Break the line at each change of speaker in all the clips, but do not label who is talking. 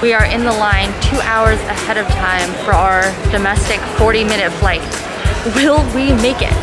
We are in the line 2 hours ahead of time for our domestic 40-minute flight. Will we make it?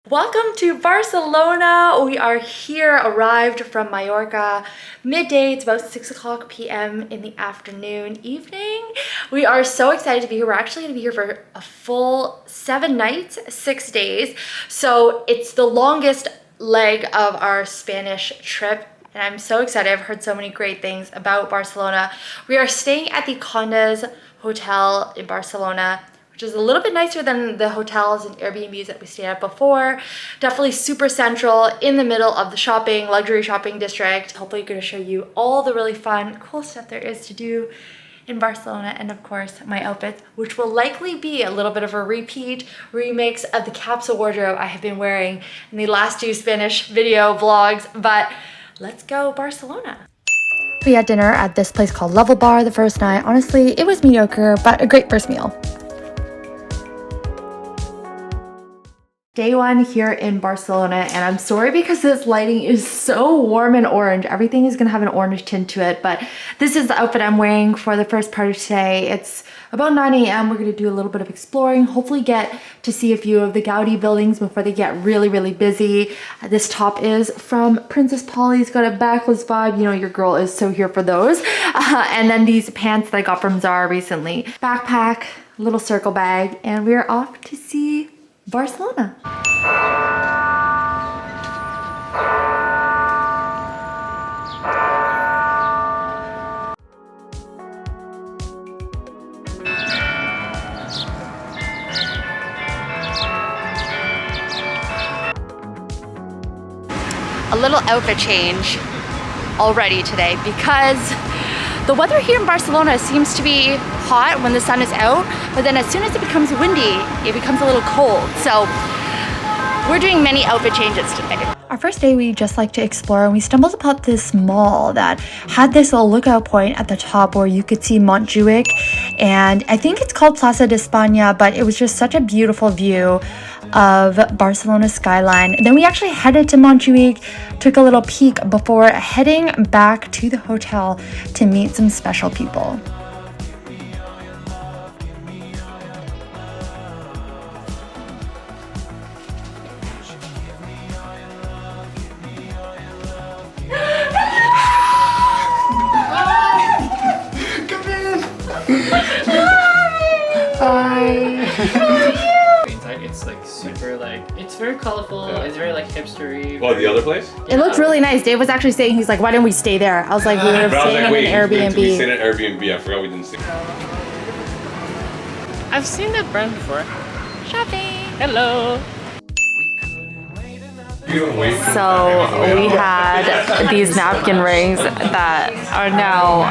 Welcome to Barcelona. We are here, arrived from Mallorca midday. It's about 6 p.m. in the evening. We are so excited to be here. We're actually going to be here for a full 7 nights, 6 days. So it's the longest leg of our Spanish trip. And I'm so excited. I've heard so many great things about Barcelona. We are staying at the Condes Hotel in Barcelona, which is a little bit nicer than the hotels and Airbnbs that we stayed at before. Definitely super central in the middle of the luxury shopping district. Hopefully going to show you all the really fun, cool stuff there is to do in Barcelona, and of course my outfits, which will likely be a little bit of a remix of the capsule wardrobe I have been wearing in the last 2 Spanish video vlogs. But let's go Barcelona. We had dinner at this place called Level Bar the first night. Honestly, it was mediocre, but a great first meal. Day 1 here in Barcelona, and I'm sorry because this lighting is so warm and orange. Everything is gonna have an orange tint to it, but this is the outfit I'm wearing for the first part of today. It's about 9 a.m. We're gonna do a little bit of exploring, hopefully get to see a few of the Gaudi buildings before they get really busy. This top is from Princess Polly's, got a backless vibe. You know, your girl is so here for those. And then these pants that I got from Zara recently. Backpack, little circle bag, and we are off to see Barcelona. A little outfit change already today because the weather here in Barcelona seems to be hot when the sun is out, but then as soon as it becomes windy, it becomes a little cold. So we're doing many outfit changes today. Our first day, we just like to explore, and we stumbled upon this mall that had this little lookout point at the top where you could see Montjuic, and I think it's called Plaza de España, but it was just such a beautiful view of Barcelona skyline. And then we actually headed to Montjuic, took a little peek before heading back to the hotel to meet some special people.
It's like super it's very colorful, it's very like hipstery.
Oh, the other place?
It looked really nice. Dave was actually saying, he's like, why didn't we stay there? I was like, we were staying at an Airbnb.
We stayed at Airbnb, I forgot we didn't stay.
I've seen that brand before.
Shopping!
Hello!
So we had these napkin rings that are now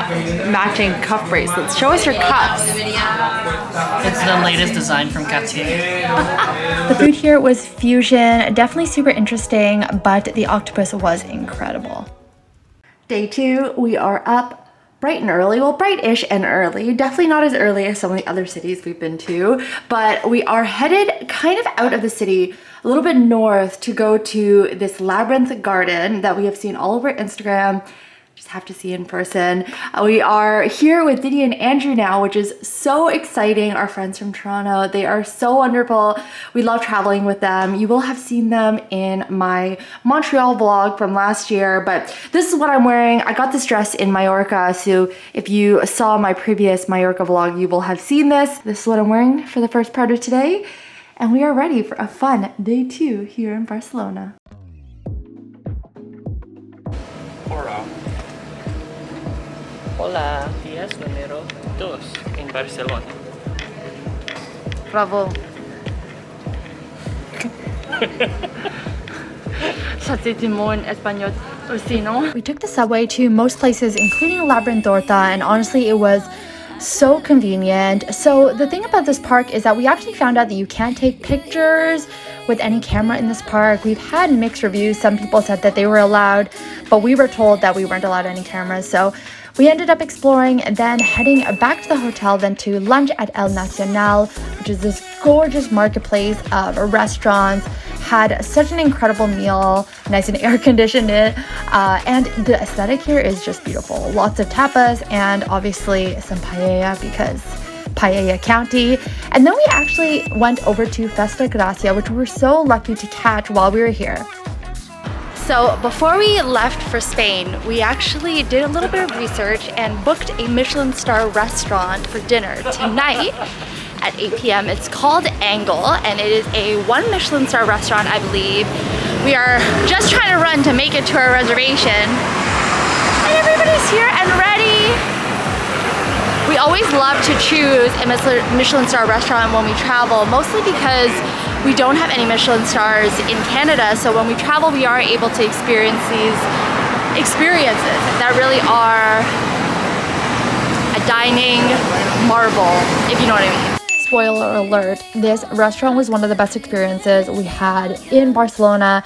matching cuff bracelets. Show us your cuffs.
It's the latest design from Cartier.
The food here was fusion, definitely super interesting, but the octopus was incredible. Day 2, we are up bright and early, well, bright-ish and early, definitely not as early as some of the other cities we've been to, but we are headed kind of out of the city, a little bit north, to go to this labyrinth garden that we have seen all over Instagram. Just have to see in person. We are here with Diddy and Andrew now, which is so exciting. Our friends from Toronto, they are so wonderful. We love traveling with them. You will have seen them in my Montreal vlog from last year, but this is what I'm wearing. I got this dress in Mallorca, so if you saw my previous Mallorca vlog, you will have seen this. This is what I'm wearing for the first part of today, and we are ready for a fun day 2 here in Barcelona.
Hola, días número 2 en Barcelona.
Bravo. We took the subway to most places, including Labyrinth Horta, and honestly, it was so convenient. So the thing about this park is that we actually found out that you can't take pictures with any camera in this park. We've had mixed reviews. Some people said that they were allowed, but we were told that we weren't allowed any cameras. So we ended up exploring and then heading back to the hotel, then to lunch at El Nacional, which is this gorgeous marketplace of restaurants Had such an incredible meal, nice and air conditioned it, and the aesthetic here is just beautiful. Lots of tapas and obviously some paella because Paella County. And then we actually went over to Festa Gracia, which we were so lucky to catch while we were here. So before we left for Spain, we actually did a little bit of research and booked a Michelin star restaurant for dinner tonight at 8 p.m. It's called Angle, and it is a 1 Michelin star restaurant, I believe. We are just trying to run to make it to our reservation. And everybody's here and ready. We always love to choose a Michelin star restaurant when we travel, mostly because we don't have any Michelin stars in Canada, so when we travel we are able to experience these experiences that really are a dining marvel, if you know what I mean. Spoiler alert, this restaurant was one of the best experiences we had in Barcelona.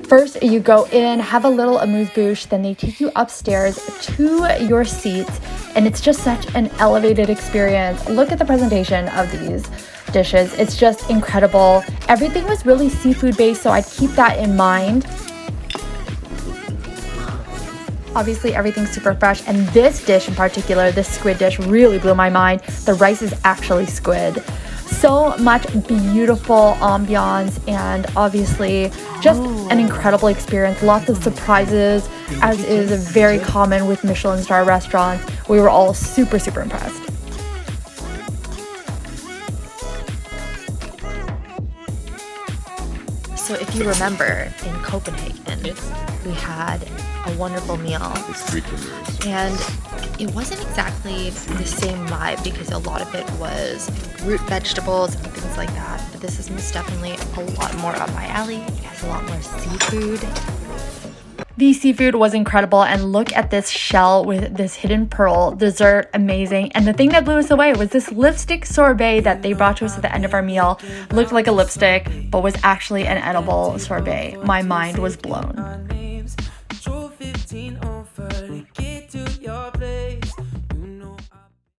First, you go in, have a little amuse-bouche, then they take you upstairs to your seats, and it's just such an elevated experience. Look at the presentation of these dishes. It's just incredible. Everything was really seafood based, so I'd keep that in mind. Obviously, everything's super fresh, and this dish in particular, this squid dish, really blew my mind. The rice is actually squid. So much beautiful ambiance, and obviously just an incredible experience. Lots of surprises, as is very common with Michelin star restaurants. We were all super impressed. So if you remember, in Copenhagen, we had a wonderful meal, and it wasn't exactly the same vibe because a lot of it was root vegetables and things like that, but this is most definitely a lot more up my alley. It has a lot more seafood. The seafood was incredible, and look at this shell with this hidden pearl dessert, amazing. And the thing that blew us away was this lipstick sorbet that they brought to us at the end of our meal. Looked like a lipstick, but was actually an edible sorbet. My mind was blown.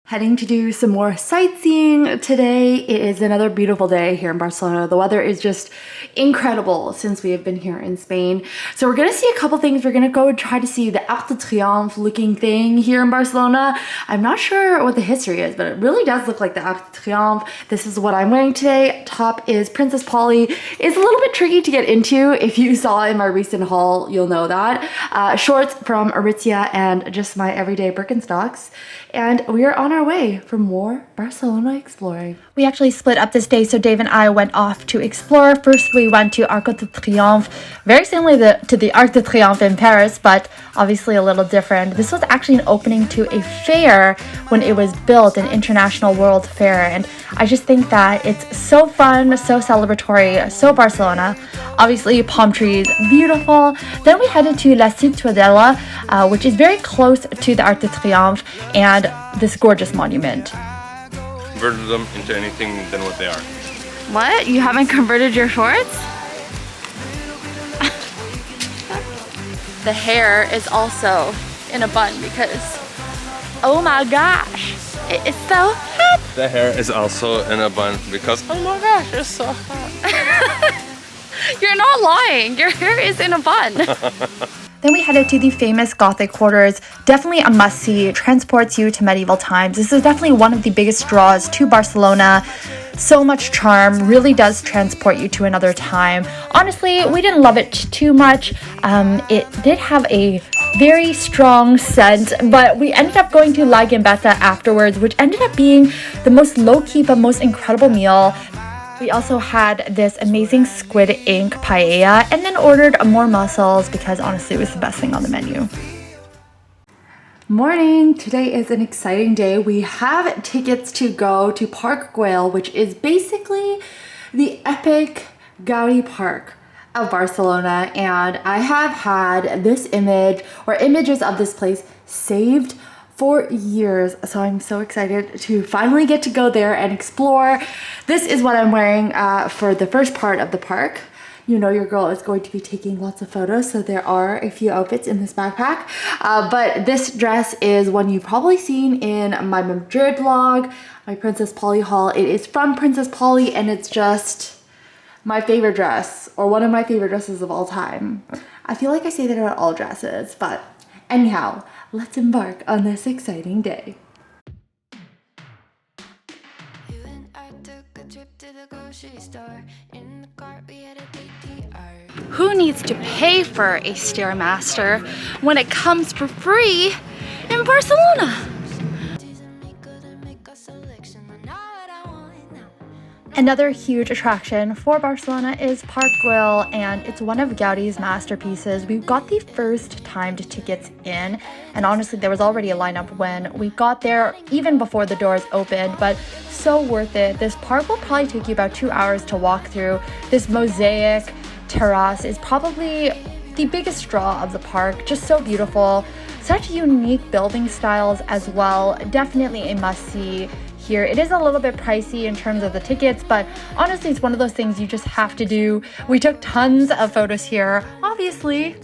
Heading to do some more sightseeing today. It is another beautiful day here in Barcelona. The weather is just incredible since we have been here in Spain. So we're gonna see a couple things. We're gonna go try to see the Arc de Triomphe looking thing here in Barcelona. I'm not sure what the history is, but it really does look like the Arc de Triomphe. This is what I'm wearing today. Top is Princess Polly. It's a little bit tricky to get into. If you saw in my recent haul, you'll know that. Shorts from Aritzia and just my everyday Birkenstocks. And we are on our way for more Barcelona exploring. We actually split up this day, so Dave and I went off to explore. First, we went to Arc de Triomphe, very similar to the Arc de Triomphe in Paris, but obviously a little different. This was actually an opening to a fair when it was built, an international world fair, and I just think that it's so fun, so celebratory, so Barcelona. Obviously, palm trees, beautiful. Then we headed to La CIUTADELLA, which is very close to the Arc de Triomphe, and this gorgeous monument.
Converted them into anything than what they are.
What? You haven't converted your shorts? The hair is also in a bun because, oh my gosh, it is so hot.
The hair is also in a bun because, oh my gosh, it's so hot.
You're not lying. Your hair is in a bun. Then we headed to the famous Gothic quarters. Definitely a must-see. Transports you to medieval times. This is definitely one of the biggest draws to Barcelona. So much charm. Really does transport you to another time. Honestly, we didn't love it too much. It did have a very strong scent, but we ended up going to La Gambetta afterwards, which ended up being the most low-key but most incredible meal. We also had this amazing squid ink paella and then ordered more mussels because honestly it was the best thing on the menu. Morning! Today is an exciting day. We have tickets to go to Parc GUELL, which is basically the epic Gaudi Park of Barcelona, and I have had this image or images of this place saved for years, so I'm so excited to finally get to go there and explore. This is what I'm wearing for the first part of the park. You know your girl is going to be taking lots of photos, so there are a few outfits in this backpack. But this dress is one you've probably seen in my Madrid vlog, my Princess Polly haul. It is from Princess Polly, and it's just my favorite dress, or one of my favorite dresses of all time. I feel like I say that about all dresses, but anyhow, let's embark on this exciting day. Who needs to pay for a Stairmaster when it comes for free in Barcelona? Another huge attraction for Barcelona is Parc GUELL, and it's one of Gaudi's masterpieces. We got the first timed tickets in, and honestly there was already a lineup when we got there, even before the doors opened, but so worth it. This park will probably take you about 2 hours to walk through. This mosaic terrace is probably the biggest draw of the park. Just so beautiful, such unique building styles as well. Definitely a must-see here. It is a little bit pricey in terms of the tickets, but honestly it's one of those things you just have to do. We took tons of photos here, obviously,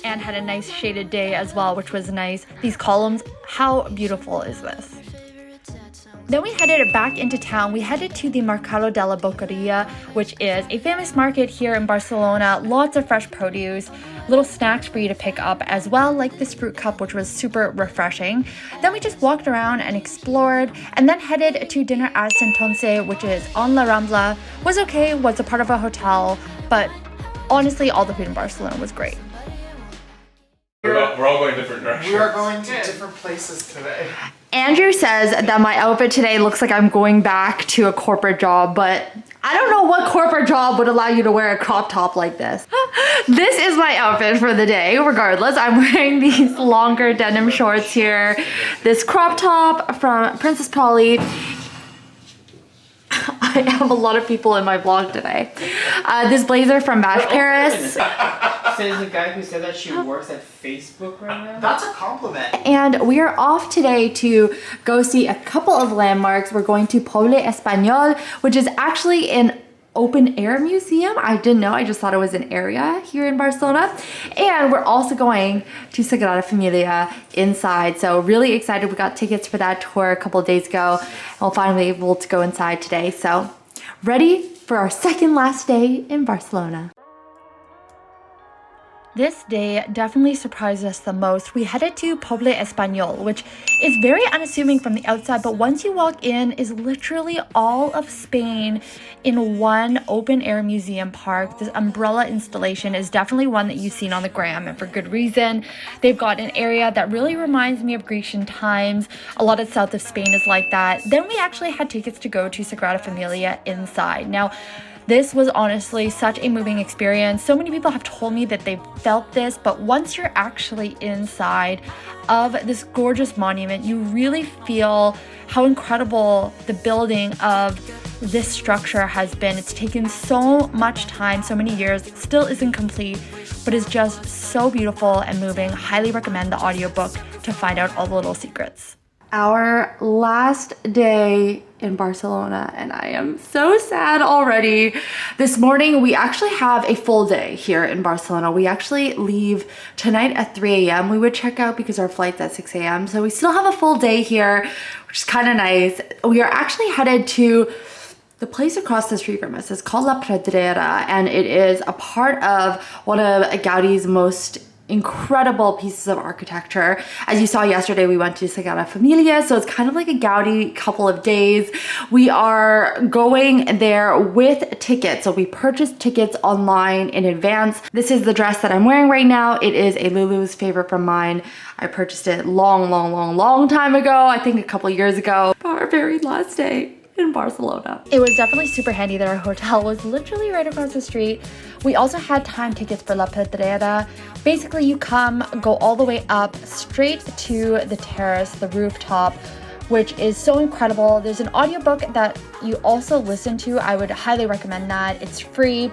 and had a nice shaded day as well, which was nice. These columns, how beautiful is this? Then we headed back into town. We headed to the Mercado de la BOQUERIA, which is a famous market here in Barcelona. Lots of fresh produce, little snacks for you to pick up as well, like this fruit cup, which was super refreshing. Then we just walked around and explored, and then headed to dinner at CENTONZE, which is on La Rambla. Was okay, was a part of a hotel, but honestly all the food in Barcelona was great.
We're all going different directions.
We are going to different places today.
Andrew says that my outfit today looks like I'm going back to a corporate job, but I don't know what corporate job would allow you to wear a crop top like this. This is my outfit for the day, regardless. I'm wearing these longer denim shorts here, this crop top from Princess Polly. I have a lot of people in my vlog today. This blazer from Bash Paris.
Says the guy who said that she works at Facebook right now.
That's a compliment.
And we are off today to go see a couple of landmarks. We're going to POBLE Español, which is actually an open air museum. I didn't know, I just thought it was an area here in Barcelona. And we're also going to Sagrada Familia inside. So really excited. We got tickets for that tour a couple of days ago. And we'll finally be able to go inside today. So ready for our second last day in Barcelona. This day definitely surprised us the most. We headed to POBLE Español, which is very unassuming from the outside, but once you walk in, is literally all of Spain in one open air museum park. This umbrella installation is definitely one that you've seen on the gram, and for good reason. They've got an area that really reminds me of Grecian times. A lot of south of Spain is like that. Then we actually had tickets to go to Sagrada Familia inside. Now, this was honestly such a moving experience. So many people have told me that they've felt this, but once you're actually inside of this gorgeous monument, you really feel how incredible the building of this structure has been. It's taken so much time, so many years, still isn't complete, but is just so beautiful and moving. Highly recommend the audiobook to find out all the little secrets. Our last day in Barcelona, and I am so sad already. This morning we actually have a full day here in Barcelona. We actually leave tonight at 3 a.m. We would check out because our flight's at 6 a.m. So we still have a full day here, which is kind of nice. We are actually headed to the place across the street from us. It's called La PEDRERA, and it is a part of one of Gaudi's most incredible pieces of architecture. As you saw yesterday, we went to Sagrada Familia, so it's kind of like a Gaudi couple of days. We are going there with tickets, so we purchased tickets online in advance. This is the dress that I'm wearing right now. It is a Lulu's favorite from mine. I purchased it long time ago, I think a couple years ago, our very last day in Barcelona. It was definitely super handy that our hotel was literally right across the street. We also had time tickets for La Pedrera. Basically, you come, go all the way up straight to the terrace, the rooftop, which is so incredible. There's an audiobook that you also listen to. I would highly recommend that. It's free.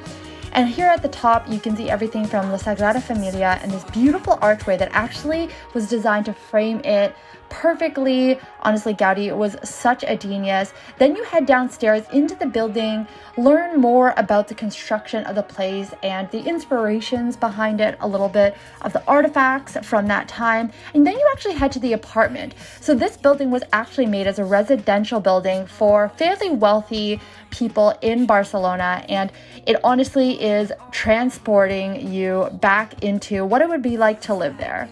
And here at the top, you can see everything from La Sagrada Familia and this beautiful archway that actually was designed to frame it perfectly. Honestly, Gaudi was such a genius. Then you head downstairs into the building, learn more about the construction of the place and the inspirations behind it, a little bit of the artifacts from that time, and then you actually head to the apartment. So this building was actually made as a residential building for fairly wealthy people in Barcelona, and it honestly is transporting you back into what it would be like to live there.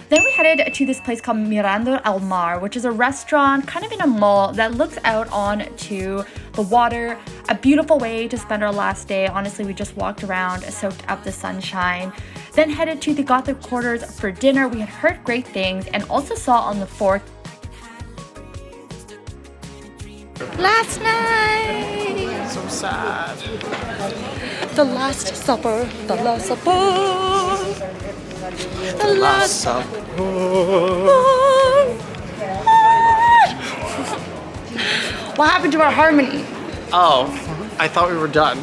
Then we headed to this place called Mirando al Mar, which is a restaurant kind of in a mall that looks out onto the water. A beautiful way to spend our last day. Honestly, we just walked around, soaked up the sunshine. Then headed to the Gothic quarters for dinner. We had heard great things and also saw on the 4th. Last night!
So sad.
The Last Supper, the Last Supper. The last supper. What happened to our harmony?
Oh, I thought we were done.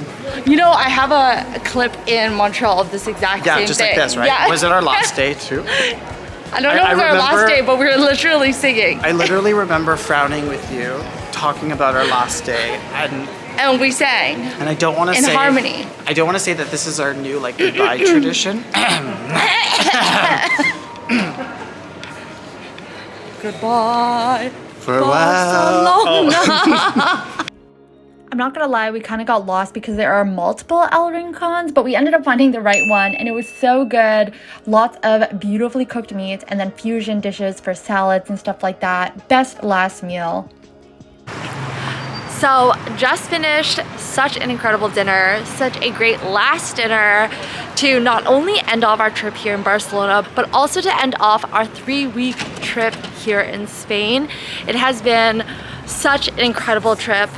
You know, I have a clip in Montreal of this exact same thing.
Yeah, just like this, right?
Yeah.
Was it our last day too?
I don't know if it was our last day, but we were literally singing.
I literally remember frowning with you, talking about our last day,
and we sang.
And I don't want to say
in harmony.
I don't want to say that this is our new like goodbye tradition.
Goodbye.
For a while.
Oh. I'm not gonna lie, we kind of got lost because there are multiple El Rincons, but we ended up finding the right one and it was so good. Lots of beautifully cooked meats and then fusion dishes for salads and stuff like that. Best last meal. So just finished such an incredible dinner, such a great last dinner to not only end off our trip here in Barcelona, but also to end off our 3-week trip here in Spain. It has been such an incredible trip.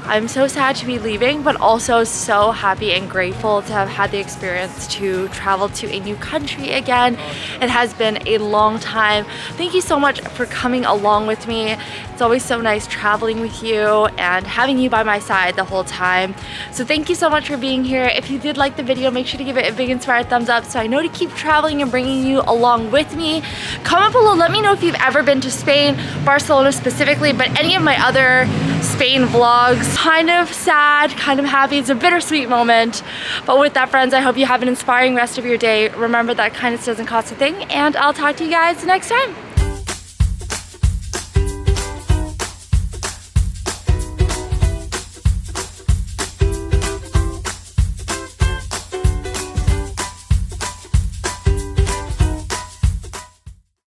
I'm so sad to be leaving, but also so happy and grateful to have had the experience to travel to a new country again. It has been a long time. Thank you so much for coming along with me. It's always so nice traveling with you and having you by my side the whole time. So thank you so much for being here. If you did like the video, make sure to give it a big inspired thumbs up so I know to keep traveling and bringing you along with me. Comment below, let me know if you've ever been to Spain, Barcelona specifically, but any of my other Spain vlogs. Kind of sad, kind of happy. It's a bittersweet moment. But with that, friends, I hope you have an inspiring rest of your day. Remember that kindness doesn't cost a thing, and I'll talk to you guys next time.